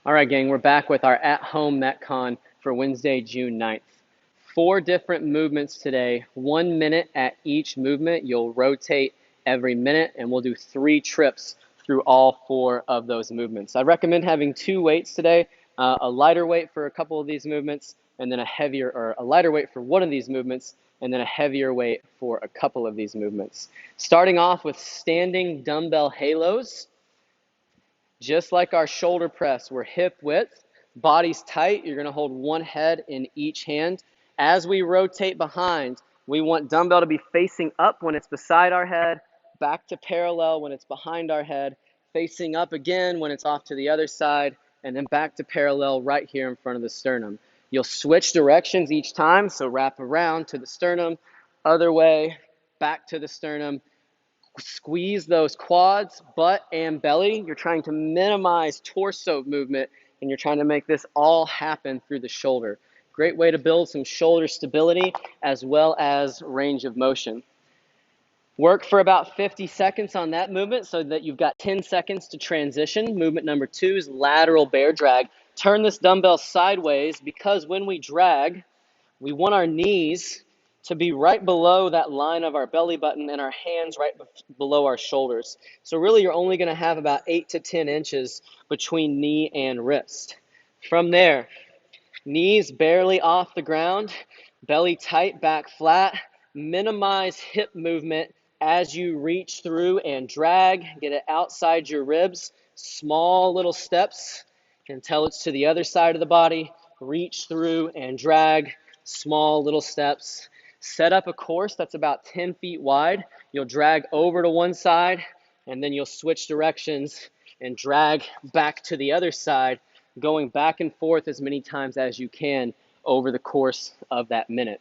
All right, gang, we're back with our at-home Metcon for Wednesday, June 9th. 4 different movements today, 1 minute at each movement. You'll rotate every minute, and we'll do 3 trips through all 4 of those movements. I recommend having 2 weights today, a lighter weight for a couple of these movements, and then a lighter weight for one of these movements, and then a heavier weight for a couple of these movements. Starting off with standing dumbbell halos. Just like our shoulder press, we're hip width, body's tight. You're going to hold one head in each hand. As we rotate behind, we want dumbbell to be facing up when it's beside our head, back to parallel when it's behind our head, facing up again when it's off to the other side, and then back to parallel right here in front of the sternum. You'll switch directions each time, so wrap around to the sternum, other way, back to the sternum. Squeeze those quads, butt, and belly. You're trying to minimize torso movement, and you're trying to make this all happen through the shoulder. Great way to build some shoulder stability as well as range of motion. Work for about 50 seconds on that movement so that you've got 10 seconds to transition. Movement number 2 is lateral bear drag. Turn this dumbbell sideways because when we drag, we want our knees to be right below that line of our belly button and our hands right below our shoulders. So really you're only going to have about 8 to 10 inches between knee and wrist. From there, knees barely off the ground, belly tight, back flat. Minimize hip movement as you reach through and drag. Get it outside your ribs. Small little steps until it's to the other side of the body. Reach through and drag. Small little steps. Set up a course that's about 10 feet wide. You'll drag over to one side, and then you'll switch directions and drag back to the other side, going back and forth as many times as you can over the course of that minute.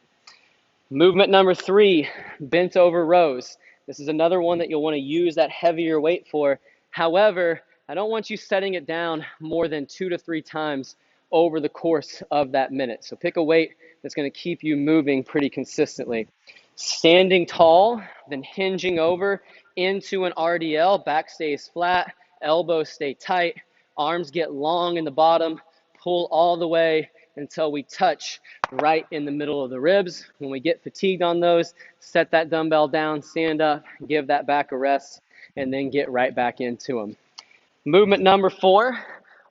Movement number 3, bent over rows. This is another one that you'll want to use that heavier weight for. However, I don't want you setting it down more than 2 to 3 times over the course of that minute. So pick a weight that's going to keep you moving pretty consistently. Standing tall, then hinging over into an RDL. Back stays flat, elbows stay tight, arms get long in the bottom, pull all the way until we touch right in the middle of the ribs. When we get fatigued on those, set that dumbbell down, stand up, give that back a rest, and then get right back into them. Movement number 4,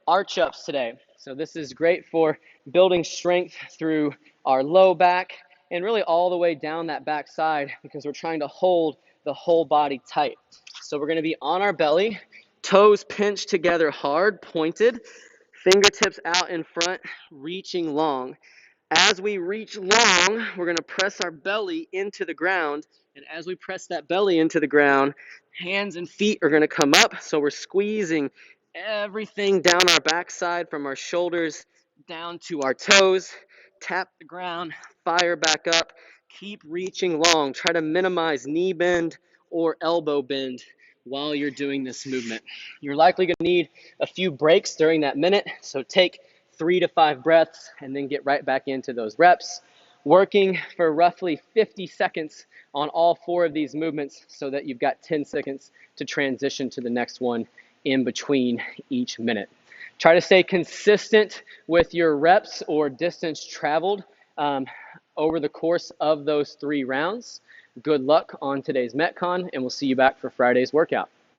arch ups today. So this is great for building strength through our low back and really all the way down that back side because we're trying to hold the whole body tight. So we're going to be on our belly, toes pinched together hard, pointed, fingertips out in front, reaching long. As we reach long, we're going to press our belly into the ground. And as we press that belly into the ground, hands and feet are going to come up. So we're squeezing everything down our backside from our shoulders down to our toes. Tap the ground, fire back up. Keep reaching long. Try to minimize knee bend or elbow bend while you're doing this movement. You're likely going to need a few breaks during that minute. So take 3 to 5 breaths and then get right back into those reps. Working for roughly 50 seconds on all 4 of these movements so that you've got 10 seconds to transition to the next one in between each minute. Try to stay consistent with your reps or distance traveled over the course of those 3 rounds. Good luck on today's Metcon, and we'll see you back for Friday's workout.